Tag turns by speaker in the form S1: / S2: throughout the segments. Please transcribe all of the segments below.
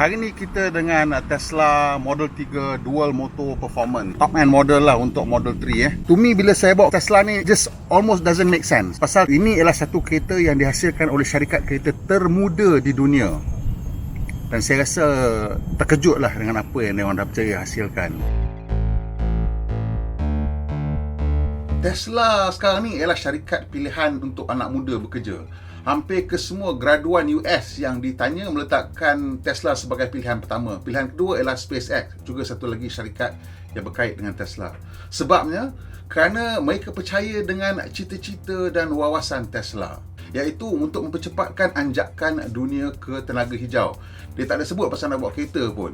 S1: Hari ni kita dengan Tesla Model 3 Dual Motor Performance, top end model lah untuk Model 3 To me, bila saya bawa Tesla ni, just almost doesn't make sense. Pasal ini ialah satu kereta yang dihasilkan oleh syarikat kereta termuda di dunia. Dan saya rasa terkejut lah dengan apa yang mereka dah berjaya hasilkan. Tesla sekarang ni ialah syarikat pilihan untuk anak muda bekerja. Hampir ke semua graduan US yang ditanya meletakkan Tesla sebagai pilihan pertama. Pilihan kedua ialah SpaceX, juga satu lagi syarikat yang berkait dengan Tesla. Sebabnya, kerana mereka percaya dengan cita-cita dan wawasan Tesla, iaitu untuk mempercepatkan anjakan dunia ke tenaga hijau. Dia tak ada sebut pasal nak buat kereta pun.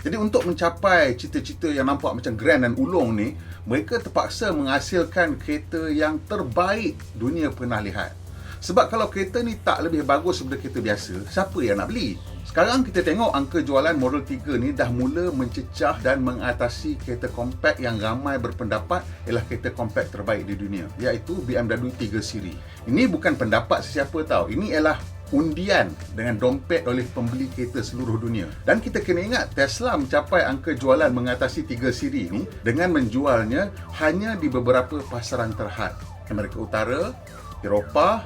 S1: Jadi untuk mencapai cita-cita yang nampak macam grand dan ulung ni, mereka terpaksa menghasilkan kereta yang terbaik dunia pernah lihat. Sebab kalau kereta ni tak lebih bagus daripada kereta biasa, siapa yang nak beli? Sekarang kita tengok angka jualan Model 3 ni dah mula mencecah dan mengatasi kereta compact yang ramai berpendapat ialah kereta compact terbaik di dunia, iaitu BMW 3 Series. Ini bukan pendapat sesiapa tahu. Ini ialah undian dengan dompet oleh pembeli kereta seluruh dunia. Dan kita kena ingat, Tesla mencapai angka jualan mengatasi 3 Series ni dengan menjualnya hanya di beberapa pasaran terhad. Amerika Utara, Eropah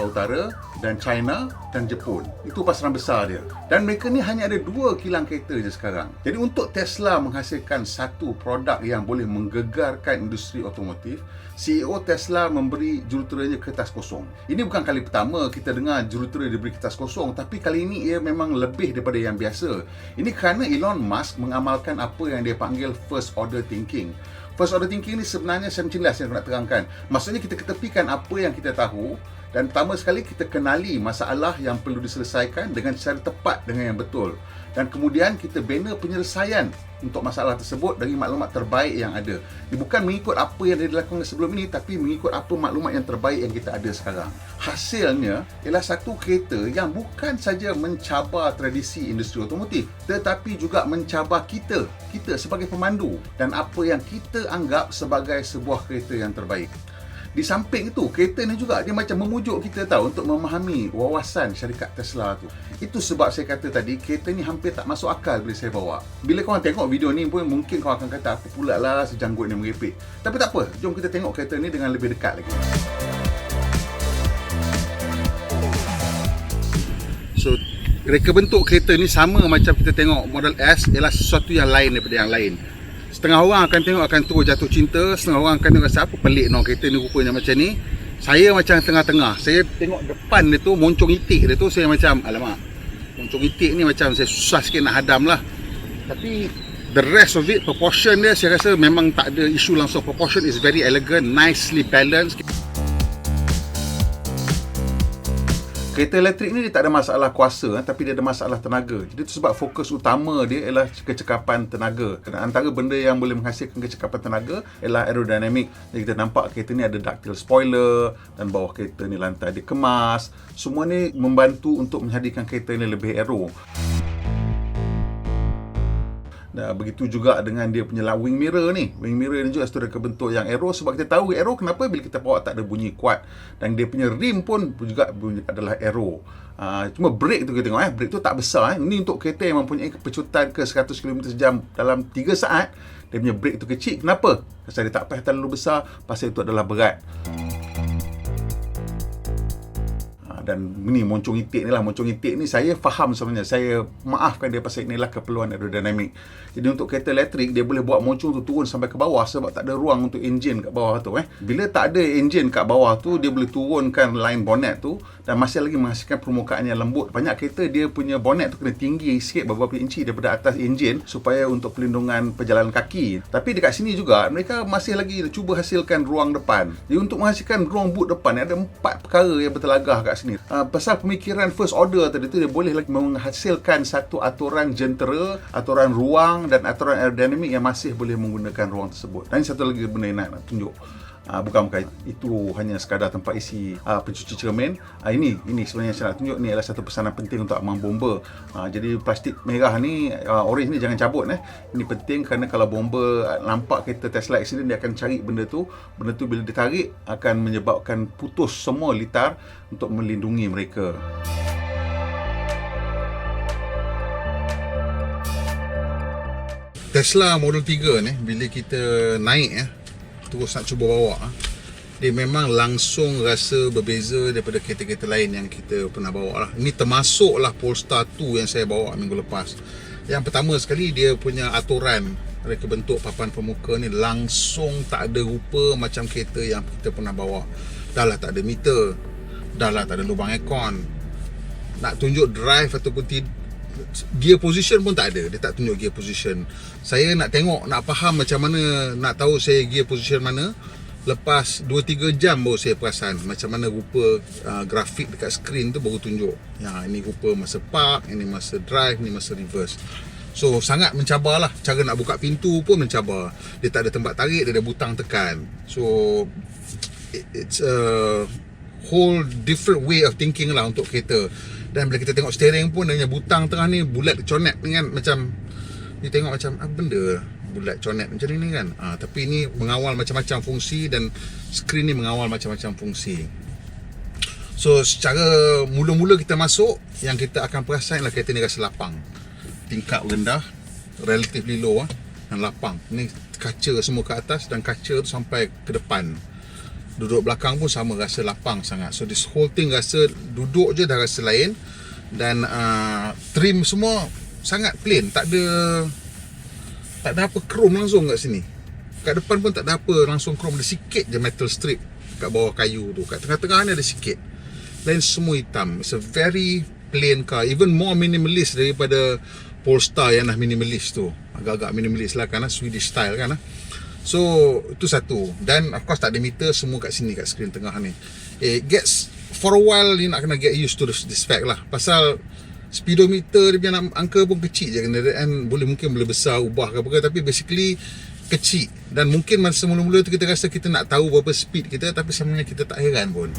S1: Utara, dan China dan Jepun. Itu pasaran besar dia. Dan mereka ni hanya ada 2 kilang kereta je sekarang. Jadi untuk Tesla menghasilkan satu produk yang boleh menggegarkan industri otomotif, CEO Tesla memberi juruteranya kertas kosong. Ini bukan kali pertama kita dengar jurutera diberi kertas kosong, tapi kali ini ia memang lebih daripada yang biasa. Ini kerana Elon Musk mengamalkan apa yang dia panggil first order thinking. First order thinking ni sebenarnya saya macam jelas yang nak terangkan. Maksudnya kita ketepikan apa yang kita tahu dan pertama sekali kita kenali masalah yang perlu diselesaikan dengan cara tepat dengan yang betul. Dan kemudian kita bina penyelesaian untuk masalah tersebut dari maklumat terbaik yang ada. Dia bukan mengikut apa yang dah dilakukan sebelum ini, tapi mengikut apa maklumat yang terbaik yang kita ada sekarang. Hasilnya ialah satu kereta yang bukan saja mencabar tradisi industri otomotif, tetapi juga mencabar kita sebagai pemandu dan apa yang kita anggap sebagai sebuah kereta yang terbaik. Di samping itu, kereta ni juga dia macam memujuk kita tahu untuk memahami wawasan syarikat Tesla tu. Itu sebab saya kata tadi, kereta ni hampir tak masuk akal bila saya bawa. Bila korang tengok video ni pun mungkin korang akan kata, apa pula lah sejanggut ni merepek. Tapi tak apa, jom kita tengok kereta ni dengan lebih dekat lagi. So, reka bentuk kereta ni sama macam kita tengok Model S, ialah sesuatu yang lain daripada yang lain. Setengah orang akan tengok akan terus jatuh cinta, setengah orang akan tengok rasa apa pelik kereta ni rupanya macam ni. Saya macam tengah-tengah. Saya tengok depan dia tu, moncong itik dia tu, saya macam alamak, moncong itik ni macam saya susah sikit nak hadam lah. Tapi the rest of it, proportion dia saya rasa memang tak ada isu langsung. Proportion is very elegant, nicely balanced. Kereta elektrik ni dia tak ada masalah kuasa, tapi dia ada masalah tenaga. Jadi itu sebab fokus utama dia ialah kecekapan tenaga. Antara benda yang boleh menghasilkan kecekapan tenaga ialah aerodinamik. Jadi kita nampak kereta ni ada ductile spoiler dan bawah kereta ni lantai dikemas. Semua ni membantu untuk menjadikan kereta ni lebih aero. Dan begitu juga dengan dia punya wing mirror ni. Wing mirror ni juga satu bentuk yang aero, sebab kita tahu aero kenapa bila kita bawa tak ada bunyi kuat. Dan dia punya rim pun juga bunyi adalah aero. Cuma brake tu kita tengok, brake tu tak besar. Ini untuk kereta yang mempunyai kepecutan ke 100 km/jam dalam 3 saat. Dia punya brake tu kecil. Kenapa? Pasal dia tak payah terlalu besar, pasal itu adalah berat. Dan ni moncong itik ni lah. Moncong itik ni saya faham sebenarnya. Saya maafkan dia pasal inilah keperluan aerodinamik. Jadi untuk kereta elektrik, dia boleh buat moncong tu turun sampai ke bawah sebab tak ada ruang untuk enjin kat bawah tu. Bila tak ada enjin kat bawah tu, dia boleh turunkan line bonnet tu dan masih lagi menghasilkan permukaan yang lembut. Banyak kereta dia punya bonnet tu kena tinggi sikit beberapa inci daripada atas enjin supaya untuk pelindungan pejalan kaki. Tapi dekat sini juga mereka masih lagi cuba hasilkan ruang depan. Jadi untuk menghasilkan ruang boot depan, ada 4 perkara yang bertelagah kat sini. Pasal pemikiran first order tadi tu, dia boleh lagi menghasilkan satu aturan jentera, aturan ruang dan aturan aerodinamik yang masih boleh menggunakan ruang tersebut. Dan satu lagi benda yang nak tunjuk, bukan itu hanya sekadar tempat isi pencuci cermin. Ini sebenarnya saya nak tunjuk ni adalah satu pesanan penting untuk abang bomba. Jadi plastik merah ni, orange ni jangan cabut. Ini penting kerana kalau bomba nampak kereta Tesla accident, dia akan cari benda tu bila ditarik akan menyebabkan putus semua litar untuk melindungi mereka.
S2: Tesla Model 3 ni, bila kita naik terus nak cuba bawa, dia memang langsung rasa berbeza daripada kereta-kereta lain yang kita pernah bawa lah. Ini termasuklah Polestar 2 yang saya bawa minggu lepas. Yang pertama sekali, dia punya aturan reka bentuk papan pemuka ni langsung tak ada rupa macam kereta yang kita pernah bawa. Dah lah tak ada meter, dah lah tak ada lubang aircon, nak tunjuk drive ataupun gear position pun tak ada. Dia tak tunjuk gear position. Saya nak tengok, nak faham macam mana, nak tahu saya gear position mana, lepas 2-3 jam baru saya perasan macam mana rupa grafik dekat skrin tu baru tunjuk. Ya, ini rupa masa park, ini masa drive, ini masa reverse. So sangat mencabar lah. Cara nak buka pintu pun mencabar. Dia tak ada tempat tarik, dia ada butang tekan. So it's a whole different way of thinking lah untuk kereta. Dan bila kita tengok steering pun, dia punya butang tengah ni bulat conet ni kan. Macam dia tengok macam apa benda bulat conet macam ni kan. Tapi ni mengawal macam-macam fungsi, dan skrin ni mengawal macam-macam fungsi. So secara mula-mula kita masuk, yang kita akan perasan ialah kereta ni rasa lapang. Tingkap rendah, relatively low dan lapang. Ni kaca semua ke atas, dan kaca tu sampai ke depan. Duduk belakang pun sama, rasa lapang sangat. So this whole thing rasa, duduk je dah rasa lain. Dan trim semua sangat plain, tak ada apa chrome langsung kat sini. Kat depan pun tak ada apa langsung chrome. Ada sikit je metal strip kat bawah kayu tu. Kat tengah-tengah ni ada sikit. Lain semua hitam. It's a very plain car. Even more minimalist daripada Polestar yang dah minimalist tu. Agak-agak minimalist lah kan, Swedish style kan. So itu satu. Dan of course tak ada meter, semua kat sini, kat skrin tengah ni. It gets, for a while you nak kena get used to this fact lah. Pasal speedometer dia punya angka pun kecil je, kenderaan mungkin boleh besar, ubah ke apa, tapi basically kecil. Dan mungkin masa mula-mula tu kita rasa kita nak tahu berapa speed kita, tapi sebenarnya kita tak heran pun.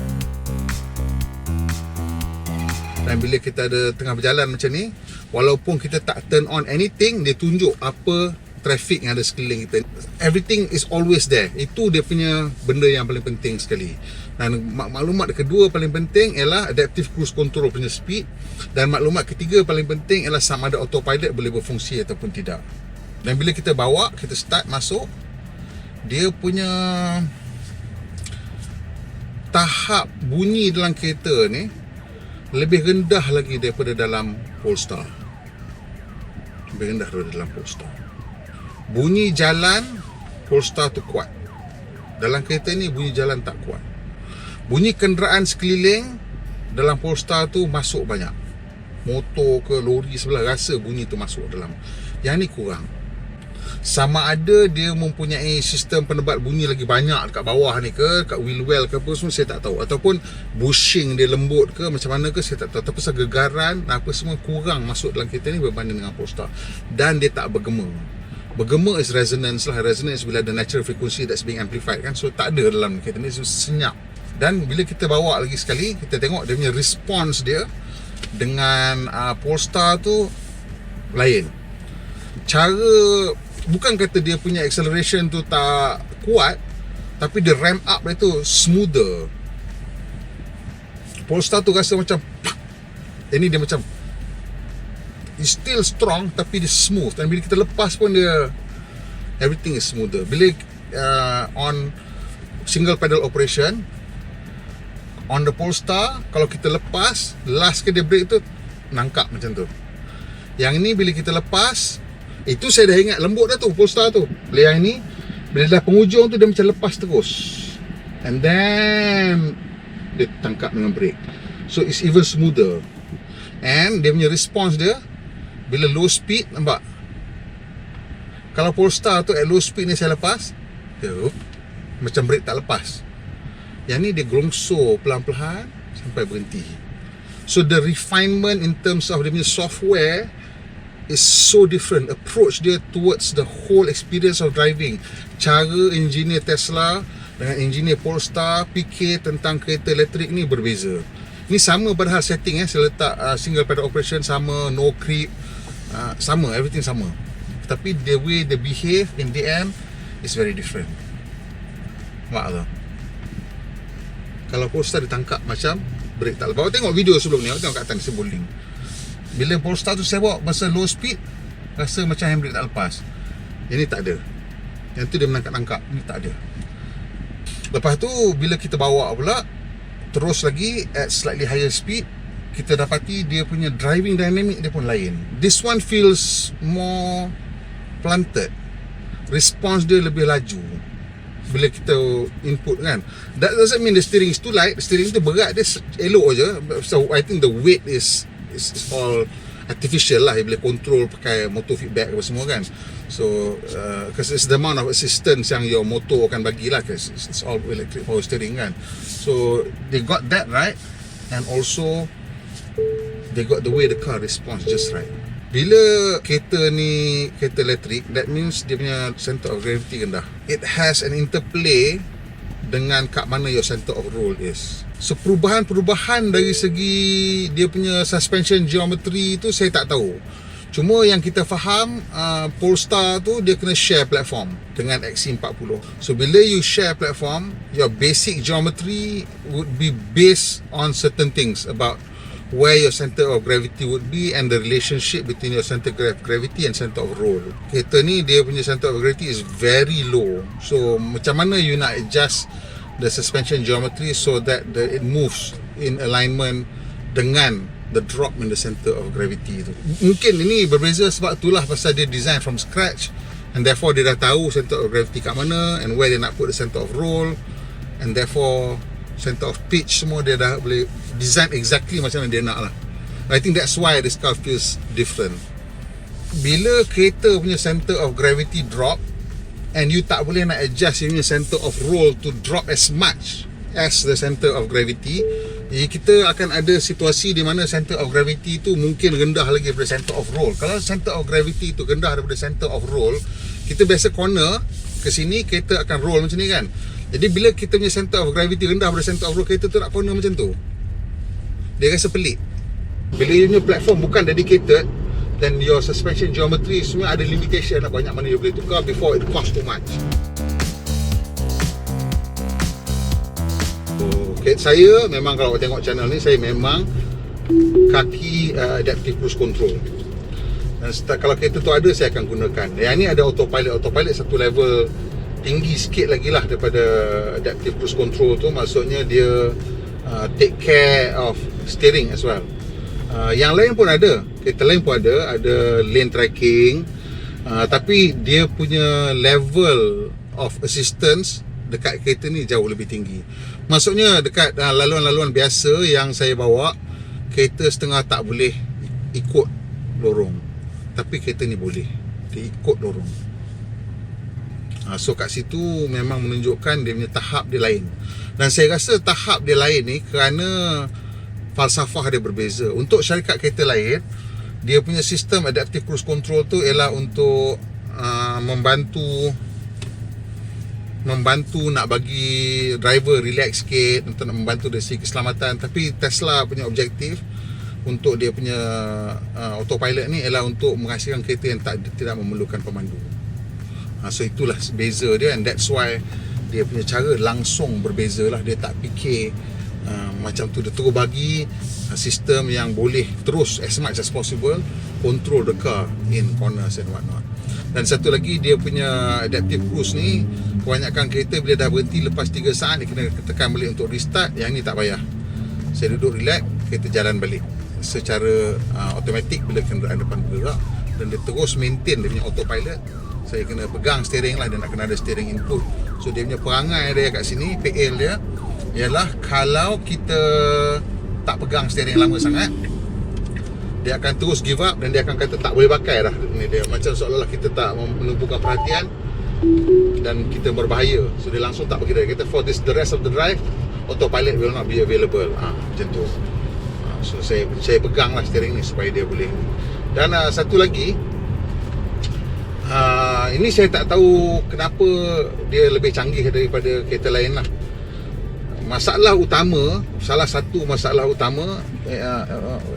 S2: Dan bila kita ada tengah berjalan macam ni, walaupun kita tak turn on anything, dia tunjuk apa traffic yang ada sekeliling kita. Everything is always there. Itu dia punya benda yang paling penting sekali. Dan maklumat kedua paling penting ialah adaptive cruise control punya speed. Dan maklumat ketiga paling penting ialah sama ada autopilot boleh berfungsi ataupun tidak. Dan bila kita bawa, kita start masuk, dia punya tahap bunyi dalam kereta ni lebih rendah lagi daripada dalam Polestar. Lebih rendah daripada dalam Polestar. Bunyi jalan Polestar tu kuat. Dalam kereta ni bunyi jalan tak kuat. Bunyi kenderaan sekeliling dalam Polestar tu masuk banyak. Motor ke lori sebelah rasa bunyi tu masuk dalam. Yang ni kurang. Sama ada dia mempunyai sistem penebat bunyi lagi banyak dekat bawah ni ke, kat wheel well ke apa semua, saya tak tahu. Ataupun bushing dia lembut ke macam mana ke, saya tak tahu. Tapi pasal gegaran apa semua kurang masuk dalam kereta ni berbanding dengan Polestar. Dan dia tak bergema. Bergema is resonance lah. Resonance bila ada natural frequency that's being amplified kan. So tak ada dalam kereta ni, so senyap. Dan bila kita bawa lagi sekali, kita tengok dia punya response dia dengan Polestar tu lain. Cara, bukan kata dia punya acceleration tu tak kuat, tapi dia ramp up dia tu smoother. Polestar tu rasa macam ini dia macam it's still strong tapi dia smooth. Dan bila kita lepas pun dia everything is smoother. Bila on single pedal operation on the Polestar, kalau kita lepas last ke dia brake tu nangkap macam tu. Yang ni bila kita lepas, itu saya dah ingat lembut dah tu Polestar tu. Bila yang ni, bila dah penghujung tu dia macam lepas terus, and then dia tangkap dengan brake. So it's even smoother. And dia punya response dia bila low speed, nampak? Kalau Polestar tu at low speed ni saya lepas, dia macam brake tak lepas. Yang ni dia gelongso pelan-pelan sampai berhenti. So the refinement in terms of dia punya software is so different. Approach dia towards the whole experience of driving. Cara engineer Tesla dengan engineer Polestar fikir tentang kereta elektrik ni berbeza. Ni sama pada hal setting saya letak single pedal operation sama, no creep, sama, everything sama. Tapi the way they behave in the end is very different. Nampak tak? Kalau Polestar ditangkap macam brake tak lepas. Tengok video sebelum ni, tengok kat atas saya bowling. Bila Polestar tu saya bawa masa low speed, rasa macam handbrake tak lepas. Ini tak ada. Yang tu dia menangkap-tangkap, ini tak ada. Lepas tu bila kita bawa pula terus lagi at slightly higher speed, kita dapati dia punya driving dynamic dia pun lain. This one feels more planted. Response dia lebih laju bila kita input kan. That doesn't mean the steering is too light. The steering tu berat, dia elok je. So I think the weight is all artificial lah. Dia boleh control pakai motor feedback apa semua kan. So because it's the amount of assistance yang your motor akan bagilah, because it's all electric power steering kan. So they got that right, and also they got the way the car responds just right. Bila kereta ni kereta elektrik, that means dia punya center of gravity rendah. It has an interplay dengan kat mana your center of roll is. So perubahan-perubahan dari segi dia punya suspension geometry tu saya tak tahu. Cuma yang kita faham, Polestar tu dia kena share platform dengan XC40. So bila you share platform, your basic geometry would be based on certain things about where your center of gravity would be and the relationship between your center of gravity and center of roll. Kereta ni dia punya center of gravity is very low. So macam mana you nak adjust the suspension geometry so that it moves in alignment dengan the drop in the center of gravity tu. Mungkin ini berbeza sebab itulah pasal dia design from scratch, and therefore dia dah tahu center of gravity kat mana and where dia nak put the center of roll, and therefore center of pitch semua dia dah boleh design exactly macam mana dia nak lah. I think that's why this car feels different. Bila kereta punya center of gravity drop and you tak boleh nak adjust your center of roll to drop as much as the center of gravity, kita akan ada situasi di mana center of gravity tu mungkin rendah lagi daripada center of roll. Kalau center of gravity tu rendah daripada center of roll, kita biasa corner ke sini, kereta akan roll macam ni kan. Jadi bila kita punya center of gravity rendah daripada center of roll, kereta tu nak corner macam tu, dia rasa pelik. Bila you punya platform bukan dedicated, then your suspension geometry semua ada limitation lah, banyak mana you boleh tukar before it cost too much. Saya memang kalau tengok channel ni, saya memang kaki adaptive cruise control. Dan kalau kereta tu ada, saya akan gunakan. Yang ni ada autopilot. Autopilot satu level tinggi sikit lagi lah daripada adaptive cruise control tu. Maksudnya dia take care of steering as well. Yang lain pun ada. Kereta lain pun ada lane tracking. Tapi dia punya level of assistance dekat kereta ni jauh lebih tinggi. Maksudnya dekat laluan-laluan biasa yang saya bawa, kereta setengah tak boleh ikut lorong, tapi kereta ni boleh, dia ikut lorong. So kat situ memang menunjukkan dia punya tahap dia lain. Dan saya rasa tahap dia lain ni kerana falsafah dia berbeza. Untuk syarikat kereta lain, dia punya sistem adaptive cruise control tu ialah untuk membantu nak bagi driver relax sikit, untuk nak membantu dari segi keselamatan. Tapi Tesla punya objektif untuk dia punya autopilot ni ialah untuk menghasilkan kereta yang tidak memerlukan pemandu. So itulah beza dia, and that's why dia punya cara langsung berbeza lah. Dia tak fikir macam tu, dia terus bagi sistem yang boleh terus as much as possible control the car in corners and whatnot. Dan satu lagi, dia punya adaptive cruise ni, kebanyakan kereta bila dah berhenti lepas 3 saat, dia kena tekan balik untuk restart. Yang ni tak payah. Saya duduk relax, kereta jalan balik secara automatik bila kenderaan depan bergerak, dan dia terus maintain dia punya autopilot. Saya kena pegang steering lah, dia nak kena ada steering input. So dia punya perangai dia kat sini, PL dia ialah kalau kita tak pegang steering lama sangat, dia akan terus give up dan dia akan kata tak boleh pakai dah. Ini dia macam seolah-olah kita tak menumpukan perhatian dan kita berbahaya. So dia langsung tak bagi dia. Kata for the rest of the drive, autopilot will not be available. Macam tu. So saya pegang lah steering ni supaya dia boleh. Dan satu lagi, ini saya tak tahu kenapa dia lebih canggih daripada kereta lain lah. Salah satu masalah utama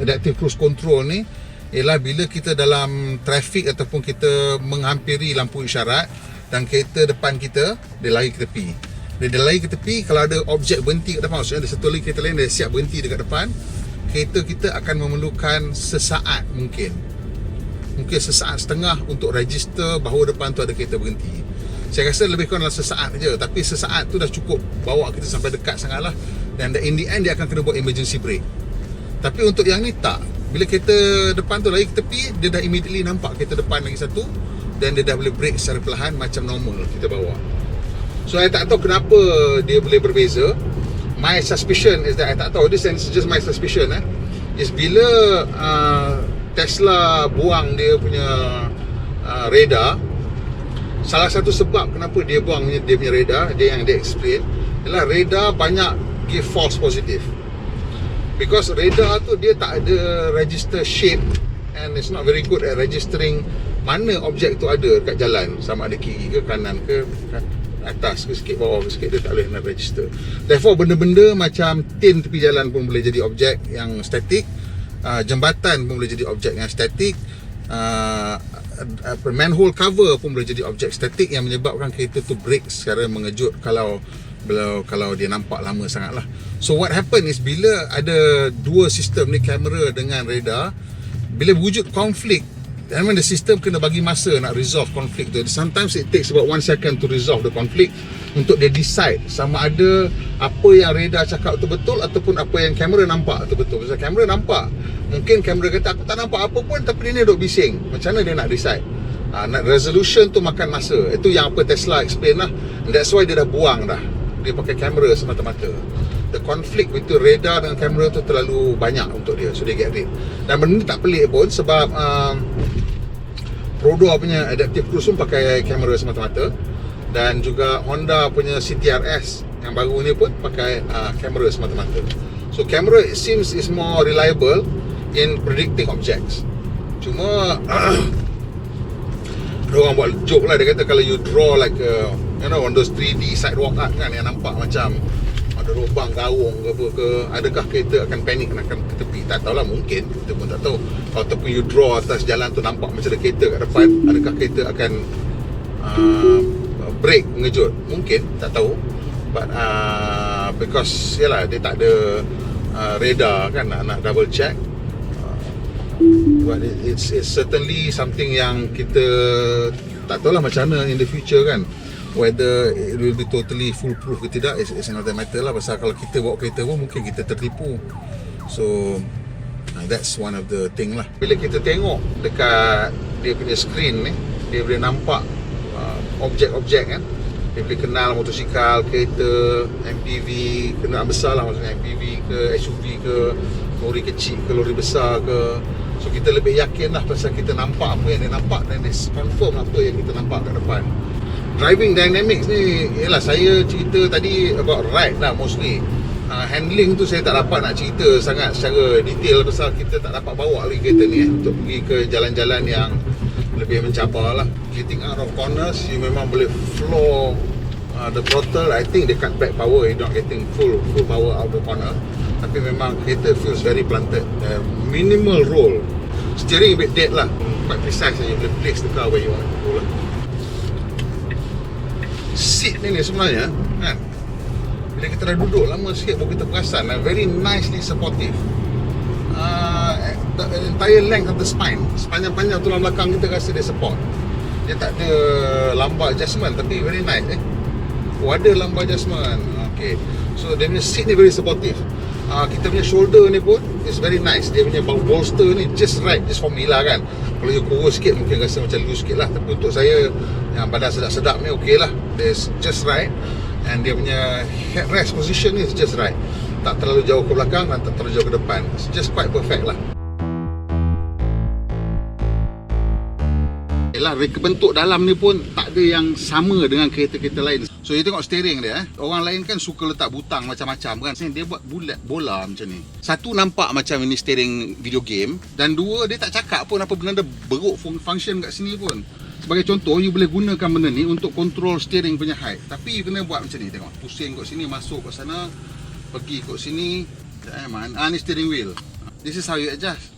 S2: adaptive cruise control ni ialah bila kita dalam trafik ataupun kita menghampiri lampu isyarat dan kereta depan kita dia lari ke tepi. Dia lari ke tepi, kalau ada objek berhenti kat depan, maksudnya ada satu lagi kereta lain dia siap berhenti dekat depan, kereta kita akan memerlukan sesaat mungkin mungkin sesaat setengah untuk register bahawa depan tu ada kereta berhenti. Saya rasa lebih kurang dalam sesaat je, tapi sesaat tu dah cukup bawa kita sampai dekat sangat lah. Dan in the end dia akan kena buat emergency brake. Tapi untuk yang ni tak. Bila kereta depan tu lari ke tepi, dia dah immediately nampak kereta depan lagi satu, dan dia dah boleh brake secara perlahan macam normal kita bawa. So saya tak tahu kenapa dia boleh berbeza. My suspicion is that, I tak tahu, this is just my suspicion is bila Tesla buang dia punya radar, salah satu sebab kenapa dia buang dia punya radar, dia yang dia explain, ialah radar banyak give false positive. Because radar tu dia tak ada register shape, and it's not very good at registering mana objek tu ada dekat jalan, sama ada kiri ke kanan ke atas ke sikit bawah ke sikit, dia tak boleh nak register. Therefore benda-benda macam tin tepi jalan pun boleh jadi objek yang statik, jambatan pun boleh jadi objek yang statik, manhole cover pun boleh jadi objek statik yang menyebabkan kereta tu brake secara mengejut kalau dia nampak lama sangat lah. So what happen is, bila ada dua sistem ni, kamera dengan radar, bila wujud konflik, I mean the system kena bagi masa nak resolve konflik tu. Sometimes it takes about 1 second to resolve the conflict, untuk dia decide sama ada apa yang radar cakap tu betul ataupun apa yang kamera nampak tu betul. Sebab kamera nampak, mungkin kamera kata aku tak nampak apa pun, tapi dia ni duk bising. Macam mana dia nak decide? Nak resolution tu makan masa. Itu yang apa Tesla explain lah. And that's why dia dah buang dah. Dia pakai kamera semata-mata. The conflict between radar dengan kamera tu terlalu banyak untuk dia, so dia get rid. Dan benda ni tak pelik pun, sebab Prodo punya adaptive cruise pun pakai kamera semata-mata, dan juga Honda punya CTRS yang baru ni pun pakai kamera semata-mata. So kamera, it seems, is more reliable in predicting objects. Cuma orang buat joke lah, dia kata kalau you draw like on those 3D sidewalk art kan, yang nampak macam ada lubang gaung ke apa ke, adakah kereta akan panik nak ke tepi? Tak tahulah, mungkin, kita pun tak tahu. Ataupun you draw atas jalan tu nampak macam ada kereta kat depan, adakah kereta akan brake mengejut? Mungkin, tak tahu. But because yalah, dia tak ada radar kan, nak double check. But it's certainly something yang kita tak tahulah macam mana in the future kan, whether it will be totally foolproof ke tidak, it's another matter lah. Pasal kalau kita bawa kereta pun mungkin kita tertipu. So that's one of the thing lah. Bila kita tengok dekat dia punya screen ni, dia boleh nampak objek-objek kan. Dia boleh kenal motosikal, kereta, MPV, kenderaan besar lah, maksudnya MPV ke, SUV ke, lori kecil ke, lori besar ke. So kita lebih yakin lah pasal kita nampak apa yang dia nampak, dan dia confirm apa yang kita nampak kat depan. Driving dynamics ni, ialah saya cerita tadi about ride lah mostly. Handling tu saya tak dapat nak cerita sangat secara detail, pasal kita tak dapat bawa lagi kereta ni untuk pergi ke jalan-jalan yang lebih mencabar lah. Getting out of corners, you memang boleh floor the throttle. I think they cut back power, you're not getting full power out of the corner. Tapi memang kereta feels very planted, minimal roll. Steering a bit dead lah, quite precise, you boleh place the car where you want to go lah. Seat ni sebenarnya kan, bila kita dah duduk lama sikit baru kita perasan, very nicely supportive. The entire length of the spine, sepanjang-panjang tulang belakang kita rasa dia support. Dia tak ada lumbar adjustment, tapi very nice ada lumbar adjustment. Okay, so dia punya seat ni very supportive. Kita punya shoulder ni pun is very nice. Dia punya bolster ni just right, just formula kan. Kalau you kurus sikit mungkin rasa macam loose sikit lah, tapi untuk saya yang badan sedap-sedap ni okey lah. It's just right. And dia punya headrest position ni is just right, tak terlalu jauh ke belakang dan tak terlalu jauh ke depan. It's just quite perfect lah. Yalah, reka bentuk dalam ni pun tak ada yang sama dengan kereta-kereta lain. So you tengok steering dia orang lain kan suka letak butang macam-macam kan, dia buat bulat bola macam ni. Satu, nampak macam ini steering video game, dan dua, dia tak cakap pun apa benda beruk function kat sini pun. Sebagai contoh, you boleh gunakan benda ni untuk control steering punya height, tapi you kena buat macam ni, tengok, pusing kat sini, masuk kat sana, pergi kat sini. Ni steering wheel. This is how you adjust.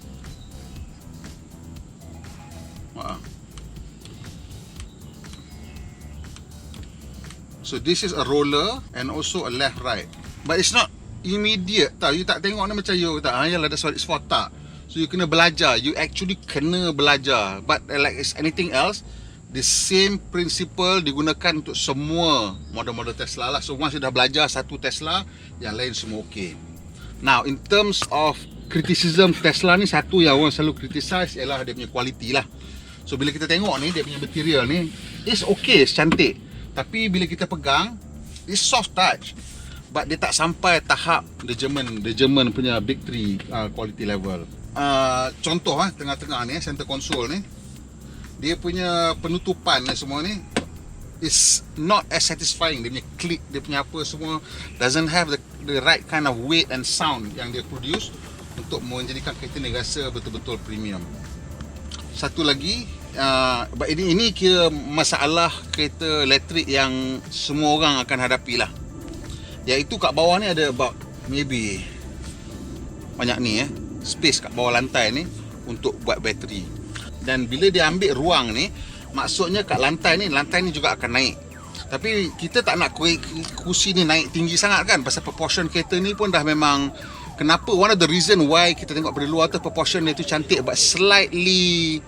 S2: So this is a roller and also a left right, but it's not immediate tau. You tak tengok ni macam you kata yalah that's what it's for, tak. So you kena belajar, you actually kena belajar. But like anything else, the same principle digunakan untuk semua model-model Tesla lah. So once you dah belajar satu Tesla, yang lain semua okey. Now in terms of criticism Tesla ni, satu yang orang selalu criticize ialah dia punya quality lah. So bila kita tengok ni, dia punya material ni is okay, cantik. Tapi bila kita pegang, it's soft touch. But dia tak sampai tahap the German punya Big 3 quality level. Contoh tengah-tengah ni, center console ni, dia punya penutupan ni semua ni is not as satisfying. Dia punya click, dia punya apa semua doesn't have the right kind of weight and sound yang dia produce untuk menjadikan kereta ni rasa betul-betul premium. Satu lagi, ini kira masalah kereta elektrik yang semua orang akan hadapi lah, iaitu kat bawah ni ada about maybe banyak ni space kat bawah lantai ni untuk buat bateri. Dan bila dia ambil ruang ni, maksudnya kat lantai ni juga akan naik. Tapi kita tak nak kursi ni naik tinggi sangat kan, pasal proportion kereta ni pun dah memang, kenapa one of the reason why kita tengok dari luar tu proportion dia tu cantik but slightly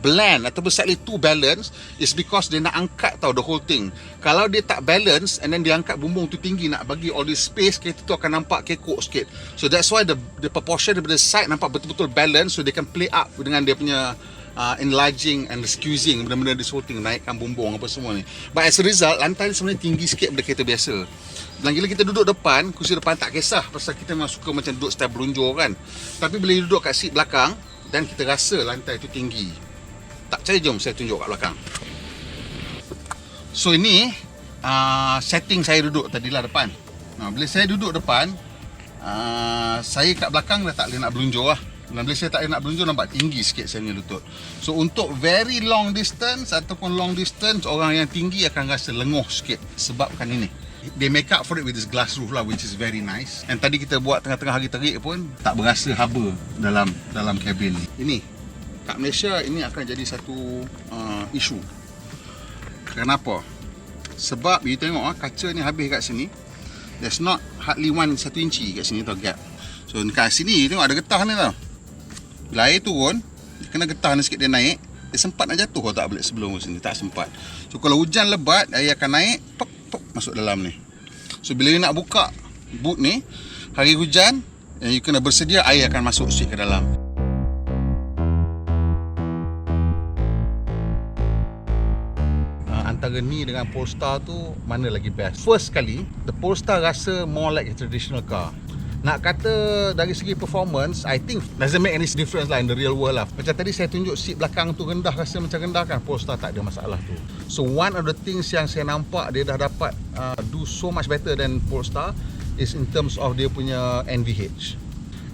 S2: bland ataupun slightly too balance, is because dia nak angkat the whole thing. Kalau dia tak balance and then dia angkat bumbung tu tinggi nak bagi all this space, kereta tu akan nampak kekok sikit. So that's why the proportion daripada side nampak betul-betul balance, so dia can play up dengan dia punya enlarging and squeezing benda-benda this whole thing, naikkan bumbung apa semua ni. But as a result, lantai ni sebenarnya tinggi sikit daripada kereta biasa. Dan bila kita duduk depan, kursi depan tak kisah, pasal kita memang suka macam duduk style belunjur kan. Tapi bila duduk kat seat belakang, dan kita rasa lantai tu tinggi. Tak percaya, jom saya tunjuk kat belakang. So ini setting saya duduk tadilah depan. Bila saya duduk depan, saya kat belakang dah tak boleh nak belunjur lah. Dan bila saya tak boleh nak belunjur, nampak tinggi sikit saya punya lutut. So untuk very long distance ataupun long distance, orang yang tinggi akan rasa lenguh sikit sebabkan ini. They make up for it with this glass roof lah, which is very nice. And tadi kita buat tengah-tengah hari terik pun tak berasa haba dalam kabin ni. Ini kat Malaysia ini akan jadi satu isu. Kenapa? Sebab you tengok kaca ni habis kat sini. There's not hardly 1 inci kat sini tau gap. So kat sini tengok ada getah ni tau. Bila air turun, dia kena getah ni sikit, dia naik. Dia sempat nak jatuh kalau tak balik sebelum sini, tak sempat. So kalau hujan lebat, air akan naik, masuk dalam ni. So bila you nak buka boot ni hari hujan, you kena bersedia air akan masuk sikit ke dalam. Antara ni dengan Polestar tu, mana lagi best? First kali, the Polestar rasa more like a traditional car. Nak kata dari segi performance, I think doesn't make any difference lah in the real world lah. Macam tadi saya tunjuk seat belakang tu rendah, rasa macam rendah kan. Polestar tak ada masalah tu. So one of the things yang saya nampak dia dah dapat do so much better than Polestar is in terms of dia punya NVH.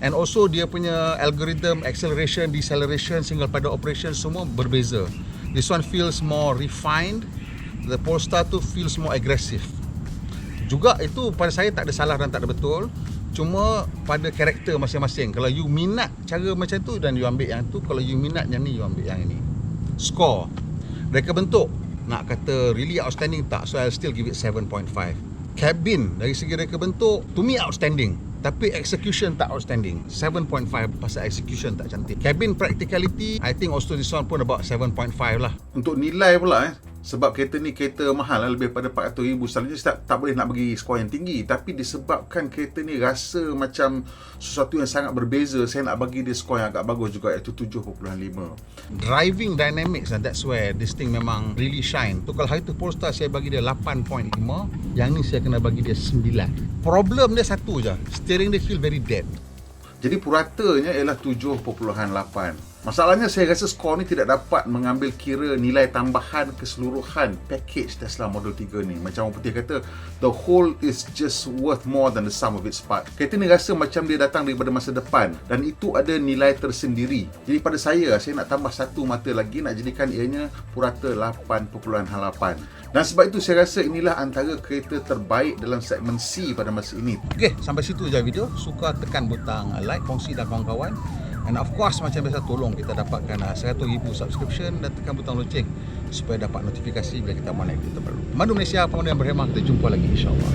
S2: And also dia punya algorithm, acceleration, deceleration, single pedal operation semua berbeza. This one feels more refined. The Polestar tu feels more aggressive. Juga itu pada saya tak ada salah dan tak ada betul. Cuma pada karakter masing-masing. Kalau you minat cara macam tu, dan you ambil yang tu. Kalau you minat yang ni, you ambil yang ini. Score, reka bentuk, nak kata really outstanding tak, so I'll still give it 7.5. Cabin dari segi reka bentuk, to me outstanding, tapi execution tak outstanding. 7.5 pasal execution tak cantik. Cabin practicality, I think also this one pun about 7.5 lah.
S1: Untuk nilai pula sebab kereta ni kereta mahal lah, lebih pada 400,000. Selalunya saya tak boleh nak bagi skor yang tinggi, tapi disebabkan kereta ni rasa macam sesuatu yang sangat berbeza, saya nak bagi dia skor yang agak bagus juga, iaitu 7.5.
S2: Driving dynamics, and that's where this thing memang really shine. Tu kalau hari tu Polestar saya bagi dia 8.5, yang ni saya kena bagi dia 9. Problem dia satu je, steering dia feel very dead.
S1: Jadi puratanya ialah 7.8. Masalahnya saya rasa skor ni tidak dapat mengambil kira nilai tambahan keseluruhan package Tesla Model 3 ni. Macam orang putih kata, the whole is just worth more than the sum of its part. Kereta ni rasa macam dia datang daripada masa depan, dan itu ada nilai tersendiri. Jadi pada saya nak tambah satu mata lagi, nak jadikan ianya purata 8.8. Dan sebab itu saya rasa inilah antara kereta terbaik dalam segmen C pada masa ini.
S2: Okey, sampai situ je video. Suka tekan butang like, kongsi dan kawan-kawan. And of course, macam biasa, tolong kita dapatkan 100,000 subscription dan tekan butang loceng supaya dapat notifikasi bila kita buat video terbaru. Madu Malaysia, pemandu yang berhemah. Kita jumpa lagi, insyaAllah.